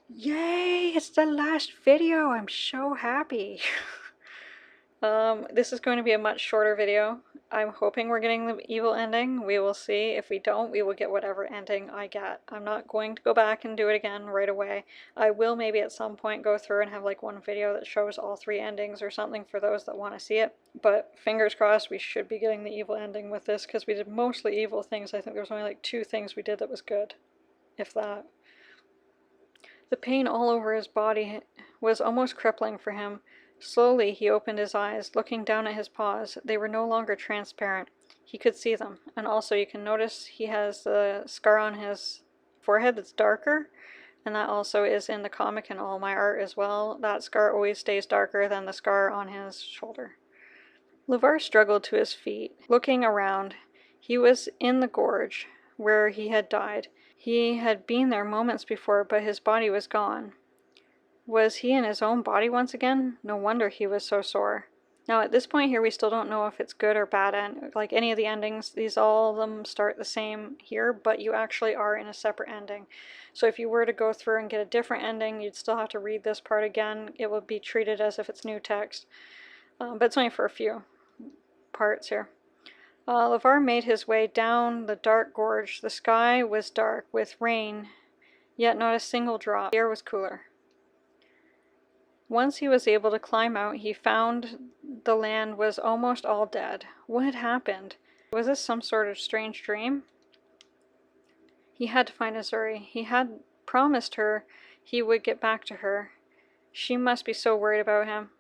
Yay! It's the last video! I'm so happy! This is going to be a much shorter video. I'm hoping we're getting the evil ending. We will see. If we don't, we will get whatever ending I get. I'm not going to go back and do it again right away. I will maybe at some point go through and have like one video that shows all 3 endings or something for those that want to see it. But fingers crossed we should be getting the evil ending with this because we did mostly evil things. I think there was only like 2 things we did that was good, if that. The pain all over his body was almost crippling for him. Slowly he opened his eyes, looking down at his paws. They were no longer transparent. He could see them. And also you can notice he has the scar on his forehead that's darker. And that also is in the comic and all my art as well. That scar always stays darker than the scar on his shoulder. Levar struggled to his feet, looking around. He was in the gorge, where he had died. He had been there moments before, but his body was gone. Was he in his own body once again? No wonder he was so sore. Now at this point here we still don't know if it's good or bad, and like any of the endings, all of them start the same here, but you actually are in a separate ending. So if you were to go through and get a different ending, you'd still have to read this part again. It would be treated as if it's new text, but it's only for a few parts here. Levar made his way down the dark gorge. The sky was dark with rain, yet not a single drop. The air was cooler. Once he was able to climb out, he found the land was almost all dead. What had happened? Was this some sort of strange dream? He had to find Azuri. He had promised her he would get back to her. She must be so worried about him.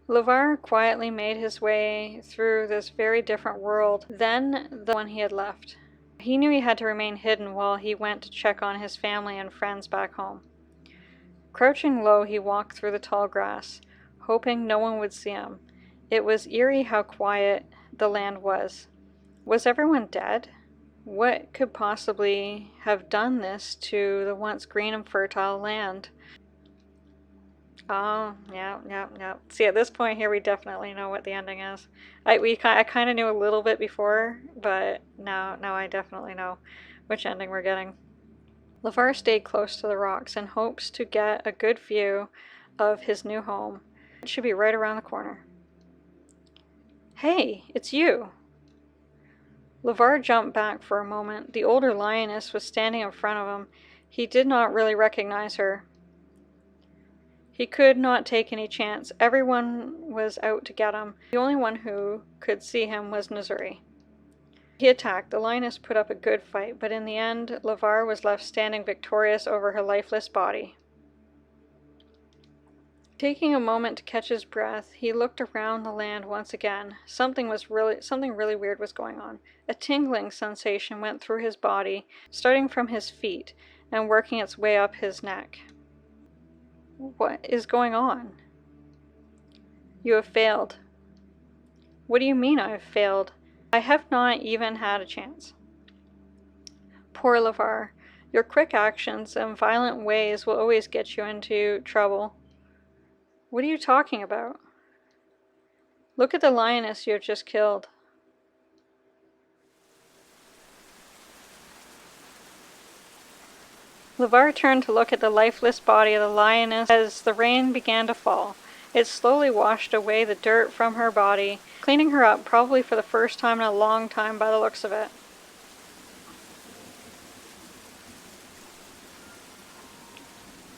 Levar quietly made his way through this very different world than the one he had left. He knew he had to remain hidden while he went to check on his family and friends back home. Crouching low, he walked through the tall grass, hoping no one would see him. It was eerie how quiet the land was. Was everyone dead? What could possibly have done this to the once green and fertile land? Oh, yeah. See, at this point here, we definitely know what the ending is. I kind of knew a little bit before, but now I definitely know which ending we're getting. Levar stayed close to the rocks in hopes to get a good view of his new home. It should be right around the corner. Hey, it's you! Levar jumped back for a moment. The older lioness was standing in front of him. He did not really recognize her. He could not take any chance. Everyone was out to get him. The only one who could see him was Azuri. He attacked. The lioness put up a good fight, but in the end, Levar was left standing victorious over her lifeless body. Taking a moment to catch his breath, he looked around the land once again. Something really weird was going on. A tingling sensation went through his body, starting from his feet and working its way up his neck. What is going on? You have failed. What do you mean I have failed? I have not even had a chance. Poor Levar, your quick actions and violent ways will always get you into trouble. What are you talking about? Look at the lioness you have just killed. Levar turned to look at the lifeless body of the lioness as the rain began to fall. It slowly washed away the dirt from her body, cleaning her up probably for the first time in a long time by the looks of it.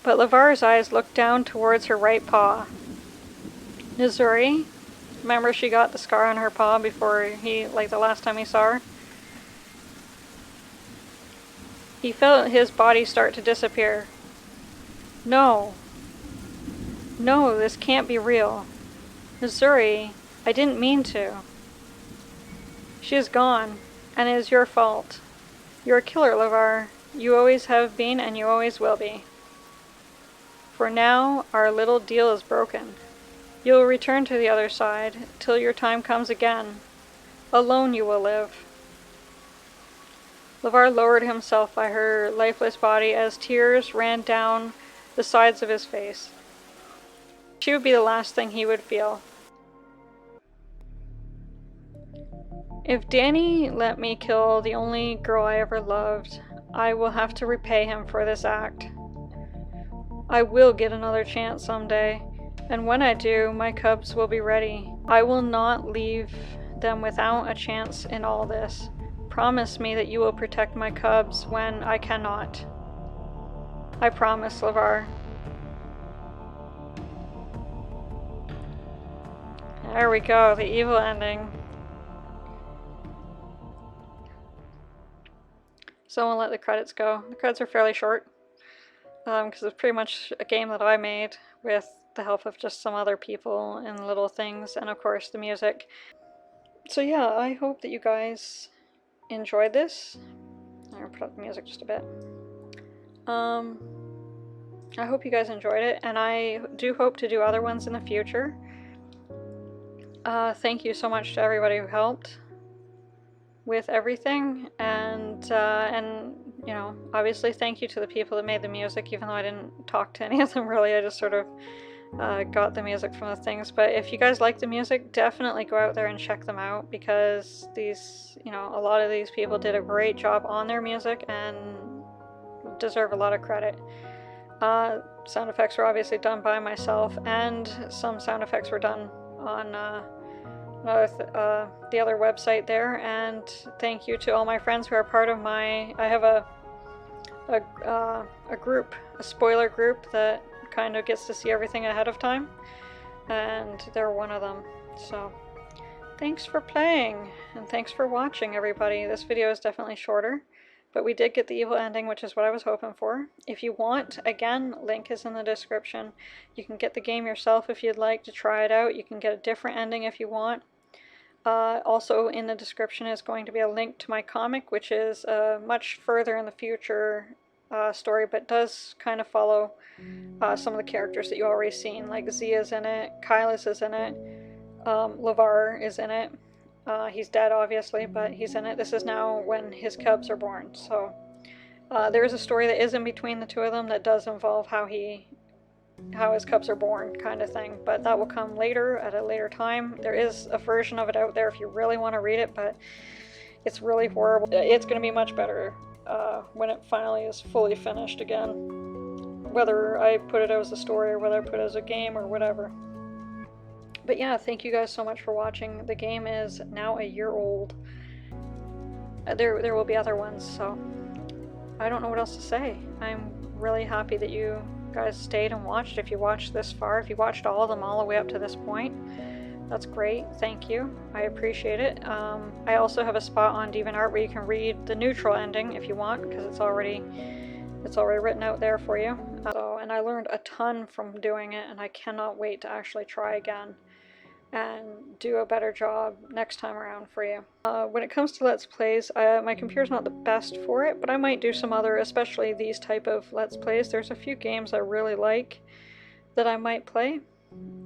But Levar's eyes looked down towards her right paw. Azuri? Remember she got the scar on her paw before the last time he saw her? He felt his body start to disappear. No, this can't be real. Azuri, I didn't mean to. She is gone, and it is your fault. You're a killer, Levar. You always have been, and you always will be. For now, our little deal is broken. You will return to the other side, till your time comes again. Alone you will live. Levar lowered himself by her lifeless body as tears ran down the sides of his face. She would be the last thing he would feel. If Danny let me kill the only girl I ever loved, I will have to repay him for this act. I will get another chance someday, and when I do, my cubs will be ready. I will not leave them without a chance in all this. Promise me that you will protect my cubs when I cannot. I promise, Levar. There we go, the evil ending. Someone let the credits go. The credits are fairly short, because it's pretty much a game that I made with the help of just some other people and little things, and of course the music. So yeah, I hope that you guys enjoyed this. I'm gonna put up the music just a bit. I hope you guys enjoyed it, and I do hope to do other ones in the future. Thank you so much to everybody who helped with everything, and you know, obviously thank you to the people that made the music, even though I didn't talk to any of them really. I just sort of got the music from the things. But if you guys like the music, definitely go out there and check them out, because these, you know, a lot of these people did a great job on their music and deserve a lot of credit. Sound effects were obviously done by myself, and some sound effects were done on the other website there. And thank you to all my friends who are part of my, I have a group, a spoiler group that kind of gets to see everything ahead of time, and they're one of them. So thanks for playing, and thanks for watching, everybody. This video is definitely shorter, but we did get the evil ending, which is what I was hoping for. If you want, again, link is in the description. You can get the game yourself if you'd like to try it out. You can get a different ending if you want. Also in the description is going to be a link to my comic, which is much further in the future story, but does kind of follow some of the characters that you already seen. Like Zia's in it, Kylas is in it, Levar is in it. He's dead, obviously, but he's in it. This is now when his cubs are born. So there is a story that is in between the two of them that does involve how his cubs are born, kind of thing. But that will come later, at a later time. There is a version of it out there if you really want to read it, but it's really horrible. It's going to be much better when it finally is fully finished again. Whether I put it as a story or whether I put it as a game or whatever. But yeah, thank you guys so much for watching. The game is now a year old. There will be other ones, so I don't know what else to say. I'm really happy that you guys stayed and watched. If you watched this far, if you watched all of them all the way up to this point, that's great. Thank you. I appreciate it. I also have a spot on DeviantArt where you can read the neutral ending if you want, because it's already written out there for you. And I learned a ton from doing it, and I cannot wait to actually try again and do a better job next time around for you. When it comes to Let's Plays, my computer's not the best for it, but I might do some other, especially these type of Let's Plays. There's a few games I really like that I might play,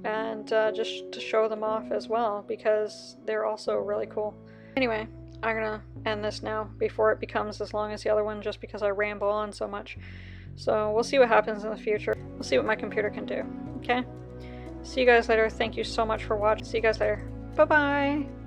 and just to show them off as well, because they're also really cool. Anyway, I'm gonna end this now before it becomes as long as the other one, just because I ramble on so much. So we'll see what happens in the future. We'll see what my computer can do. Okay? See you guys later. Thank you so much for watching. See you guys later. Bye-bye!